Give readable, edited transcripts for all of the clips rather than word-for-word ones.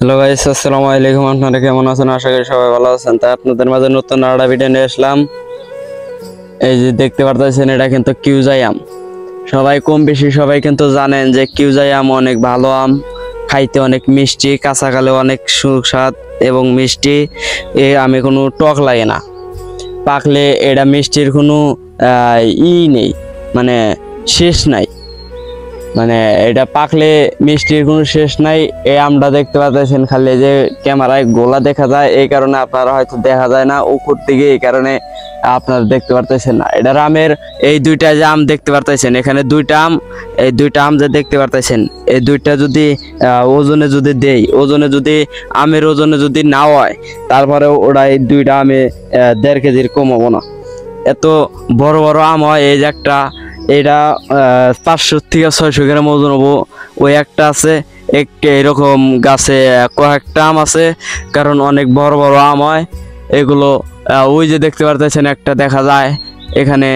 Hello guys, আসসালামু আলাইকুম। আপনারা কেমন আছেন? আশা করি সবাই ভালো আছেন। তাই আপনাদের মাঝে নতুন আরেকটা ভিডিও নিয়ে আসলাম। এই যে দেখতে পারতেছেন, এটা কিন্তু কিউজাই আম। সবাই কম বেশি সবাই কিন্তু জানেন যে কিউজাই আম অনেক ভালো আম, খাইতে অনেক মিষ্টি, কাঁচাকালে অনেক সুস্বাদ এবং মিষ্টি। এ আমে কোনো টক লাগে না, পাকলে এটা মিষ্টির কোনো নেই, মানে শেষ নাই। মানে এটা পাকলে মিষ্টির কোনো শেষ নাই। এই আমটা দেখতে পাচ্ছেন, খালি যে ক্যামেরায় গোলা দেখা যায়, এই কারণে আপনারা হয়তো দেখা যায় না উপর দিকে, এই কারণে আপনারা দেখতে পারতেছেন না। এটার আমের এই দুইটা যে আম দেখতে পারতেছেন, এখানে দুইটা আম, এই দুইটা আম যে দেখতে পারতেছেন, এই দুইটা যদি ওজনে যদি দেই, ওজনে যদি আমের ওজনে যদি না হয়, তারপরে ওরা এই দুইটা আমে 1.5 কেজির কম হবো না। এত বড় বড় আম হয়। এই যে একটা, এটা 500 থেকে 600 গ্রাম ওজন হবো। ওই একটা আছে, এরকম গাছে কয়েকটা আম আছে, কারণ অনেক বড় বড় আম হয় এগুলো। ওই যে দেখতে পারতেছেন, একটা দেখা যায় এখানে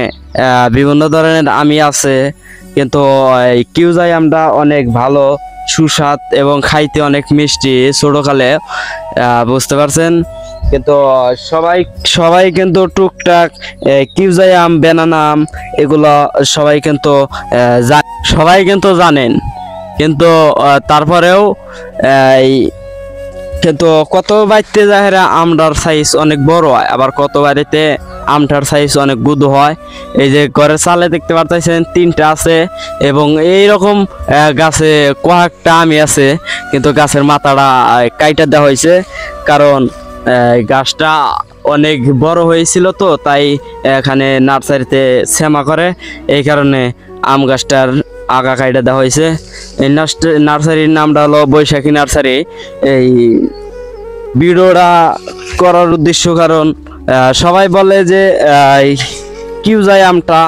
বিভিন্ন ধরনের আমই আছে, কিন্তু এই কিউজাই আমটা অনেক ভালো, সুস্বাদ এবং খাইতে অনেক মিষ্টি ছোটকালে, বুঝতে পারছেন। কিন্তু সবাই কিন্তু টুকটাক কিউজাই আম, বেনানা আম, এগুলো সবাই কিন্তু জানেন, কিন্তু তারপরেও কিন্তু কত বাড়িতে যাহেরা আমটার সাইজ অনেক বড় হয়, আবার কত বাড়িতে আমটার সাইজ অনেক গুদু হয়। এই যে ঘরের চালে দেখতে পারতেছেন 3টা আছে, এবং এইরকম গাছে কয়েকটা আমই আছে, কিন্তু গাছের মাথাটা কাইটা দেওয়া হয়েছে, কারণ গাছটা অনেক বড় হয়েছিল, তো তাই এখানে নার্সারিতে সেমা করে, এই কারণে আম গাছটার আগা কাইটা দেওয়া হয়েছে। এই নার্সারির নামটা হলো বৈশাখী নার্সারি। এই ভিডিওটা করার উদ্দেশ্য, কারণ সবাই বলে যে কিউজাই আমটা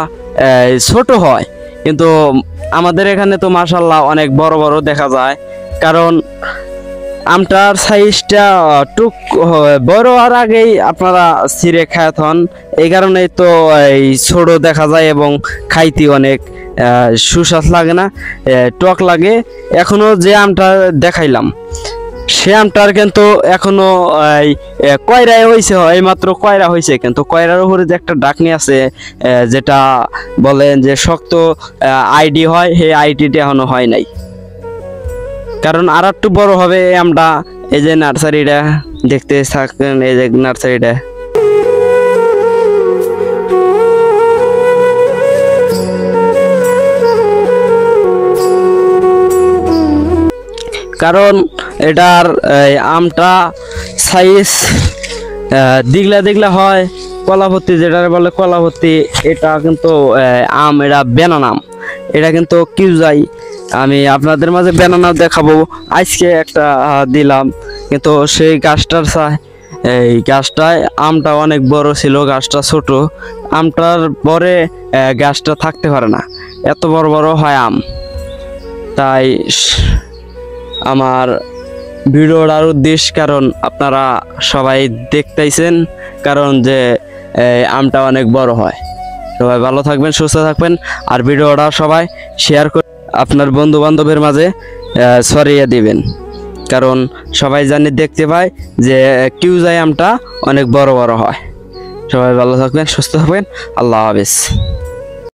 ছোট হয়, কিন্তু আমাদের এখানে তো মাশাআল্লাহ অনেক বড় বড় দেখা যায়, কারণ আমটার সাইজটা টুক বড় হওয়ার আগেই আপনারা ছিঁড়ে খায়াত হন, এই কারণেই তো এই ছোট দেখা যায়, এবং খাইতে অনেক সুস্বাদ লাগে না, টক লাগে। এখনো যে আমটা দেখাইলাম, সে আমটার কিন্তু এখনো কয়রায় হয়েছে, এইমাত্র কয়রা হয়েছে, কিন্তু কয়রার উপরে যে একটা ডাকনি আছে, যেটা বলেন যে শক্ত আইডি হয়, সেই আইডিটা এখনো হয় নাই, কারণ আর একটু বড় হবে এই আমটা। এই যে নার্সারিটা দেখতে থাকেন, এই যে নার্সারিটা, কারণ এটার আমটা সাইজ দিগলা হয়, কলাভর্তি যেটা বলে কলাভর্তি, এটা কিন্তু আম, এটা বেনানা আম, এটা কিন্তু কিউজাই। আমি আপনাদের মাঝে বেনানা দেখাবো, আজকে একটা দিলাম, কিন্তু সেই গাছটার এই গাছটায় আমটা অনেক বড় ছিল, গাছটা ছোট, আমটার পরে গাছটা থাকতে পারে না, এত বড় বড় হয় আম। তাই আমার ভিডিওটার উদ্দেশ্য, কারণ আপনারা সবাই দেখতেইছেন, কারণ যে আমটা অনেক বড় হয়। সবাই ভালো থাকবেন, সুস্থ থাকবেন, আর ভিডিওটা সবাই শেয়ার করে আপনার বন্ধু বান্ধবের মাঝে ছড়িয়ে দিবেন, কারণ সবাই জানি দেখতে পায় যে কিউজাই আমটা অনেক বড় বড় হয়। সবাই ভালো থাকবেন, সুস্থ থাকবেন, আল্লাহ হাফেজ।